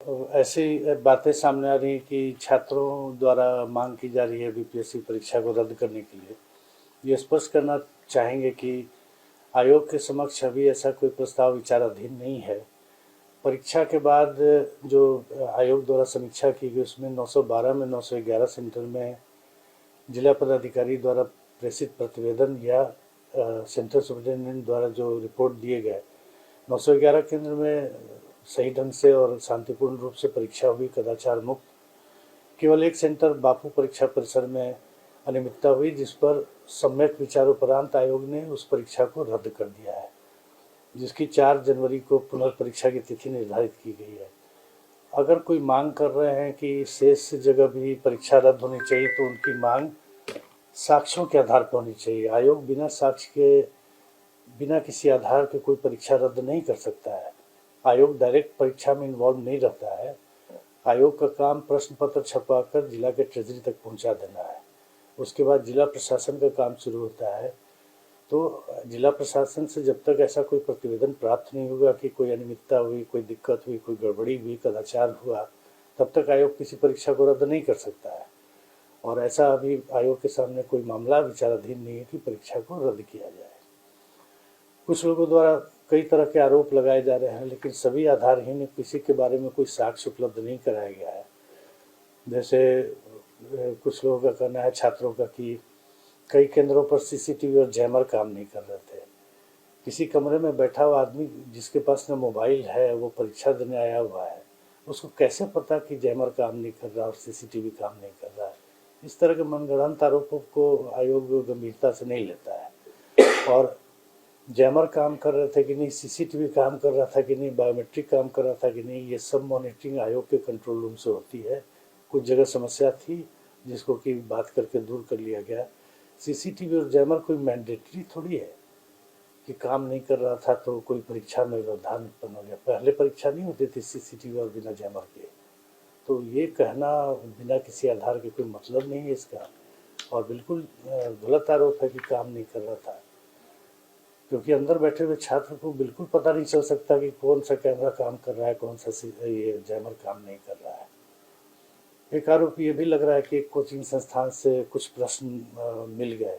ऐसी बातें सामने आ रही हैं कि छात्रों द्वारा मांग की जा रही है बीपीएससी परीक्षा को रद्द करने के लिए। ये स्पष्ट करना चाहेंगे कि आयोग के समक्ष अभी ऐसा कोई प्रस्ताव विचाराधीन नहीं है। परीक्षा के बाद जो आयोग द्वारा समीक्षा की गई उसमें 912 में 911 सेंटर में जिला पदाधिकारी द्वारा प्रेषित प्रतिवेदन या सेंटर सुपरिटेंडेंट द्वारा जो रिपोर्ट दिए गए 911 केंद्र में सही ढंग से और शांतिपूर्ण रूप से परीक्षा हुई, कदाचार मुक्त। केवल एक सेंटर बापू परीक्षा परिसर में अनियमितता हुई, जिस पर सम्यक विचारोपरांत आयोग ने उस परीक्षा को रद्द कर दिया है, जिसकी 4 जनवरी को पुनर्परीक्षा की तिथि निर्धारित की गई है। अगर कोई मांग कर रहे हैं कि शेष जगह भी परीक्षा रद्द होनी चाहिए, तो उनकी मांग साक्ष्यों के आधार पर होनी चाहिए। आयोग बिना साक्ष्य के, बिना किसी आधार के कोई परीक्षा रद्द नहीं कर सकता है। आयोग डायरेक्ट परीक्षा में इन्वॉल्व नहीं रहता है। आयोग का काम प्रश्न पत्र छपवाकर जिला के ट्रेजरी तक पहुंचा देना है। उसके बाद जिला प्रशासन का काम शुरू होता है। तो जिला प्रशासन से जब तक ऐसा कोई प्रतिवेदन प्राप्त नहीं होगा कि कोई अनियमितता हुई, कोई दिक्कत हुई, कोई गड़बड़ी हुई, कदाचार हुआ, तब तक आयोग किसी परीक्षा को रद्द नहीं कर सकता है। और ऐसा अभी आयोग के सामने कोई मामला विचाराधीन नहीं है कि परीक्षा को रद्द किया जाए। कुछ लोगों द्वारा कई तरह के आरोप लगाए जा रहे हैं, लेकिन सभी आधारहीन, किसी के बारे में कोई साक्ष्य उपलब्ध नहीं कराया गया है। जैसे कुछ लोगों का कहना है छात्रों का कि कई केंद्रों पर सीसीटीवी और जैमर काम नहीं कर रहे थे। किसी कमरे में बैठा हुआ आदमी जिसके पास न मोबाइल है, वो परीक्षा देने आया हुआ है, उसको कैसे पता कि जैमर काम नहीं कर रहा और सीसीटीवी काम नहीं कर रहा है। इस तरह के मनगढ़ंत आरोपों को आयोग गंभीरता से नहीं लेता है। और जैमर काम कर रहे थे कि नहीं, सीसीटीवी काम कर रहा था कि नहीं, बायोमेट्रिक काम कर रहा था कि नहीं, ये सब मॉनिटरिंग आयोग के कंट्रोल रूम से होती है। कुछ जगह समस्या थी जिसको कि बात करके दूर कर लिया गया। सीसीटीवी और जैमर कोई मैंडेटरी थोड़ी है कि काम नहीं कर रहा था तो कोई परीक्षा में व्यवधान उत्पन्न हो गया। पहले परीक्षा नहीं होती थी सीसीटीवी और बिना जैमर के। तो ये कहना बिना किसी आधार के कोई मतलब नहीं है इसका, और बिल्कुल गलत आरोप है कि काम नहीं कर रहा था, क्योंकि अंदर बैठे हुए छात्र को बिल्कुल पता नहीं चल सकता कि कौन सा कैमरा काम कर रहा है, कौन सा ये जैमर काम नहीं कर रहा है। एक आरोप ये भी लग रहा है कि कोचिंग संस्थान से कुछ प्रश्न मिल गए,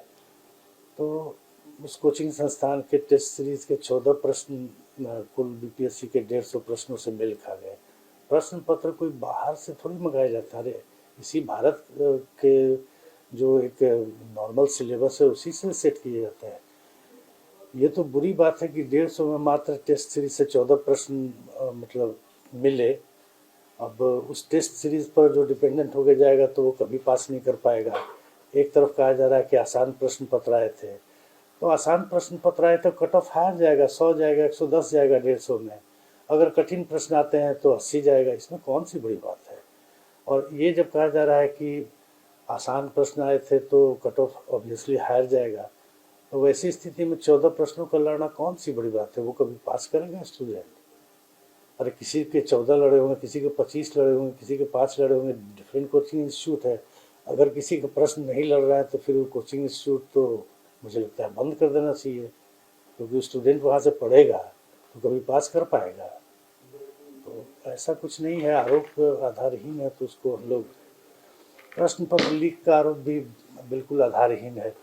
तो उस कोचिंग संस्थान के टेस्ट सीरीज के 14 प्रश्न कुल बीपीएससी के 150 प्रश्नों से मेल खा गए। प्रश्न पत्र कोई बाहर से थोड़ी मंगाया जाता है, इसी भारत के जो एक नॉर्मल सिलेबस है उसी से सेट किए जाते हैं। ये तो बुरी बात है कि 150 में मात्र टेस्ट सीरीज से 14 प्रश्न मतलब मिले। अब उस टेस्ट सीरीज पर जो डिपेंडेंट हो जाएगा तो वो कभी पास नहीं कर पाएगा। एक तरफ कहा जा रहा है कि आसान प्रश्न पत्र आए थे, तो आसान प्रश्न पत्र आए तो कट ऑफ हार जाएगा, 100 जाएगा, 110 जाएगा 150 में। अगर कठिन प्रश्न आते हैं तो 80 जाएगा। इसमें कौन सी बड़ी बात है। और ये जब कहा जा रहा है कि आसान प्रश्न आए थे तो कट ऑफ ऑब्वियसली हार जाएगा, तो वैसी स्थिति में 14 प्रश्नों का लड़ना कौन सी बड़ी बात है। वो कभी पास करेगा स्टूडेंट? अरे किसी के 14 लड़े होंगे, किसी के 25 लड़े होंगे, किसी के 5 लड़े होंगे। डिफरेंट कोचिंग इंस्टीट्यूट है। अगर किसी का प्रश्न नहीं लड़ रहा है तो फिर वो कोचिंग इंस्टीट्यूट तो मुझे लगता है बंद कर देना चाहिए, क्योंकि स्टूडेंट वहाँ से पढ़ेगा तो कभी पास कर पाएगा। तो ऐसा कुछ नहीं है, आरोप आधारहीन है, तो उसको हम लोग प्रश्न पत्र लीक का आरोप भी बिल्कुल आधारहीन है।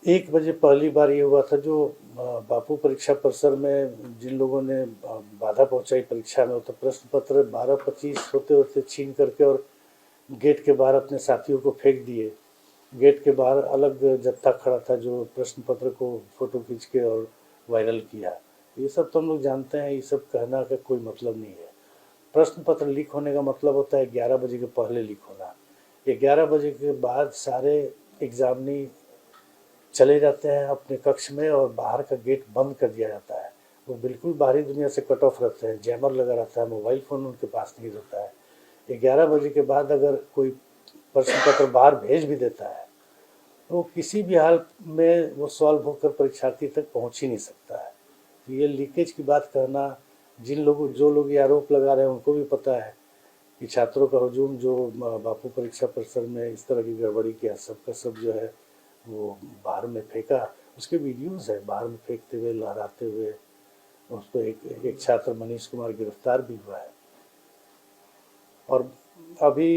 1 बजे पहली बार ये हुआ था जो बापू परीक्षा परिसर में जिन लोगों ने बाधा पहुंचाई परीक्षा में, तो प्रश्न पत्र 12:25 होते होते छीन करके और गेट के बाहर अपने साथियों को फेंक दिए। गेट के बाहर अलग जत्था खड़ा था जो प्रश्न पत्र को फोटो खींच के और वायरल किया। ये सब तो हम लोग जानते हैं, ये सब कहना का कोई मतलब नहीं है। प्रश्न पत्र लीक होने का मतलब होता है 11 बजे के पहले लीक होना। 11 बजे के बाद सारे एग्जामिनी चले जाते हैं अपने कक्ष में और बाहर का गेट बंद कर दिया जाता है। वो बिल्कुल बाहरी दुनिया से कट ऑफ रहते हैं, जैमर लगा रहता है, मोबाइल फ़ोन उनके पास नहीं रहता है। 11 बजे के बाद अगर कोई प्रश्न पत्र बाहर भेज भी देता है तो किसी भी हाल में वो सॉल्व होकर परीक्षार्थी तक पहुंच ही नहीं सकता है। तो ये लीकेज की बात करना, जो लोग ये आरोप लगा रहे हैं उनको भी पता है कि छात्रों का हजूम जो बापू परीक्षा परिसर में इस तरह की गड़बड़ी किया, सबका सब जो है वो बाहर में फेंका। उसके वीडियोस है बाहर में फेंकते हुए, लहराते हुए। उस पर एक छात्र मनीष कुमार गिरफ्तार भी हुआ है। और अभी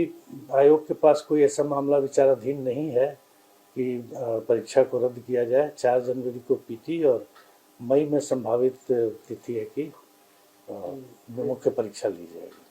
आयोग के पास कोई ऐसा मामला विचाराधीन नहीं है कि परीक्षा को रद्द किया जाए। 4 जनवरी को पीटी और मई में संभावित तिथि है कि मुख्य परीक्षा ली जाएगी।